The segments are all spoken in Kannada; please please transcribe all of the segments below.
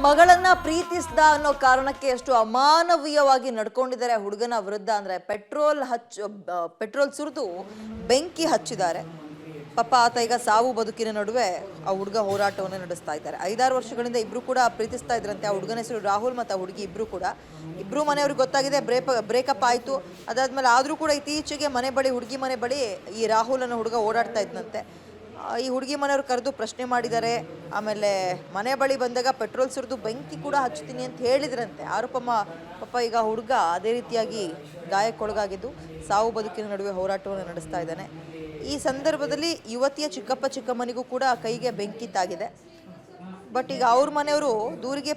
ಮಗಳನ್ನ ಪ್ರೀತಿಸ್ದ ಅನ್ನೋ ಕಾರಣಕ್ಕೆ ಎಷ್ಟು ಅಮಾನವೀಯವಾಗಿ ನಡ್ಕೊಂಡಿದ್ದಾರೆ ಹುಡುಗನ ವಿರುದ್ಧ ಅಂದ್ರೆ ಪೆಟ್ರೋಲ್ ಸುರಿದು ಬೆಂಕಿ ಹಚ್ಚಿದ್ದಾರೆ. ಪಾಪ ಆತ ಈಗ ಸಾವು ಬದುಕಿನ ನಡುವೆ ಆ ಹುಡುಗ ಹೋರಾಟವನ್ನು ನಡೆಸ್ತಾ ಇದ್ದಾರೆ. 5-6 ವರ್ಷಗಳಿಂದ ಇಬ್ರು ಕೂಡ ಪ್ರೀತಿಸ್ತಾ ಇದ್ರಂತೆ. ಆ ಹುಡುಗನ ಹೆಸರು ರಾಹುಲ್ ಮತ್ತು ಆ ಹುಡುಗಿ ಇಬ್ರು ಮನೆಯವ್ರಿಗೆ ಗೊತ್ತಾಗಿದೆ, ಬ್ರೇಕಪ್ ಆಯಿತು. ಅದಾದ್ಮೇಲೆ ಆದರೂ ಕೂಡ ಇತ್ತೀಚೆಗೆ ಹುಡುಗಿ ಮನೆ ಬಳಿ ಈ ರಾಹುಲ್ ಅನ್ನೋ ಹುಡುಗ ಓಡಾಡ್ತಾ ಇದ್ದಂತೆ. ಈ ಹುಡುಗಿ ಮನೆಯವ್ರು ಕರೆದು ಪ್ರಶ್ನೆ ಮಾಡಿದ್ದಾರೆ. ಆಮೇಲೆ ಮನೆ ಬಳಿ ಬಂದಾಗ ಪೆಟ್ರೋಲ್ ಸುರಿದು ಬೆಂಕಿ ಕೂಡ ಹಚ್ತೀನಿ ಅಂತ ಹೇಳಿದ್ರಂತೆ. ಪಾಪ ಈಗ ಹುಡುಗ ಅದೇ ರೀತಿಯಾಗಿ ಗಾಯಕ್ಕೊಳಗಾಗಿದ್ದು ಸಾವು ಬದುಕಿನ ನಡುವೆ ಹೋರಾಟವನ್ನು ನಡೆಸ್ತಾ ಇದ್ದಾನೆ. ಈ ಸಂದರ್ಭದಲ್ಲಿ ಯುವತಿಯ ಚಿಕ್ಕಮ್ಮನಿಗೂ ಕೂಡ ಕೈಗೆ ಬೆಂಕಿ ತಾಗಿದೆ. ಬಟ್ ಈಗ ಅವ್ರ ಮನೆಯವರು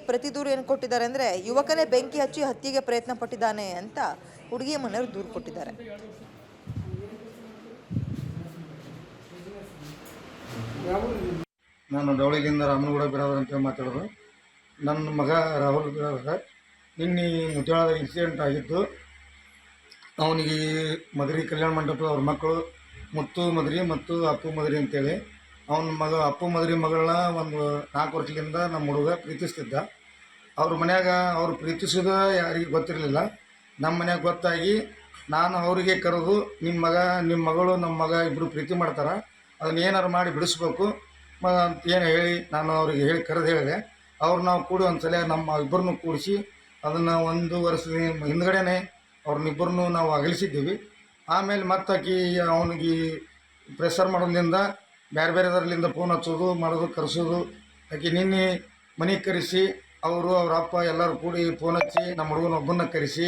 ಪ್ರತಿ ದೂರು ಏನು ಕೊಟ್ಟಿದ್ದಾರೆ ಅಂದರೆ, ಯುವಕನೇ ಬೆಂಕಿ ಹಚ್ಚಿ ಹತ್ಯೆಗೆ ಪ್ರಯತ್ನ ಪಟ್ಟಿದ್ದಾನೆ ಅಂತ ಹುಡುಗಿಯ ಮನೆಯವರು ದೂರು ಕೊಟ್ಟಿದ್ದಾರೆ. ನಾನು ಡವಳಿಗಿಂದ ರಾಮನಗೌಡ ಬಿರಾದರ್ ಅಂತ ಮಾತಾಡೋದು. ನನ್ನ ಮಗ ರಾಹುಲ್ ಬಿರಾದರ್ ನಿನ್ನೆ ಮುತ್ಯಾಳದ ಇನ್ಸಿಡೆಂಟ್ ಆಗಿದ್ದು. ಅವನಿಗೆ ಮದರಿ ಕಲ್ಯಾಣ ಮಂಟಪದ ಅವ್ರ ಮಕ್ಕಳು ಮುತ್ತು ಮದರಿ ಮತ್ತು ಅಪ್ಪು ಮದರಿ ಅಂತೇಳಿ, ಅವನ ಅಪ್ಪು ಮದರಿ ಮಗಳನ್ನ ಒಂದು 4 ವರ್ಷದಿಂದ ನಮ್ಮ ಹುಡುಗ ಪ್ರೀತಿಸ್ತಿದ್ದ. ಅವ್ರ ಮನ್ಯಾಗ ಅವ್ರು ಪ್ರೀತಿಸೋದು ಯಾರಿಗೆ ಗೊತ್ತಿರಲಿಲ್ಲ. ನಮ್ಮ ಮನ್ಯಾಗ ಗೊತ್ತಾಗಿ ನಾನು ಅವರಿಗೆ ಕರೆದು, ನಿಮ್ಮ ಮಗಳು ನಮ್ಮ ಮಗ ಇಬ್ಬರು ಪ್ರೀತಿ ಮಾಡ್ತಾರೆ, ಅದನ್ನ ಏನಾರು ಮಾಡಿ ಬಿಡಿಸ್ಬೇಕು ಅಂತ ಏನು ಹೇಳಿ ನಾನು ಅವ್ರಿಗೆ ಹೇಳಿದೆ. ನಾವು ಕೂಡಿ ಒಂದು ಸಲ ನಮ್ಮ ಇಬ್ಬರನ್ನೂ ಕೂಡಿಸಿ ಅದನ್ನು 1 ವರ್ಷದ ಹಿಂದ್ಗಡೆ ಅವ್ರನ್ನಿಬ್ಬರನ್ನೂ ನಾವು ಅಗಲಿಸಿದ್ದೀವಿ. ಆಮೇಲೆ ಮತ್ತಾಕಿ ಅವನಿಗೆ ಪ್ರೆಷರ್ ಮಾಡೋದ್ರಿಂದ ಬೇರೆದರ್ಲಿಂದ ಫೋನ್ ಹಚ್ಚೋದು ಮಾಡೋದು ಕರೆಸೋದು. ಆಕೆ ನಿನ್ನೆ ಮನೆಗೆ ಕರೆಸಿ ಅವ್ರ ಅಪ್ಪ ಎಲ್ಲರೂ ಕೂಡಿ ಫೋನ್ ಹಚ್ಚಿ ನಮ್ಮ ಹುಡುಗನ ಒಬ್ಬನ್ನ ಕರೆಸಿ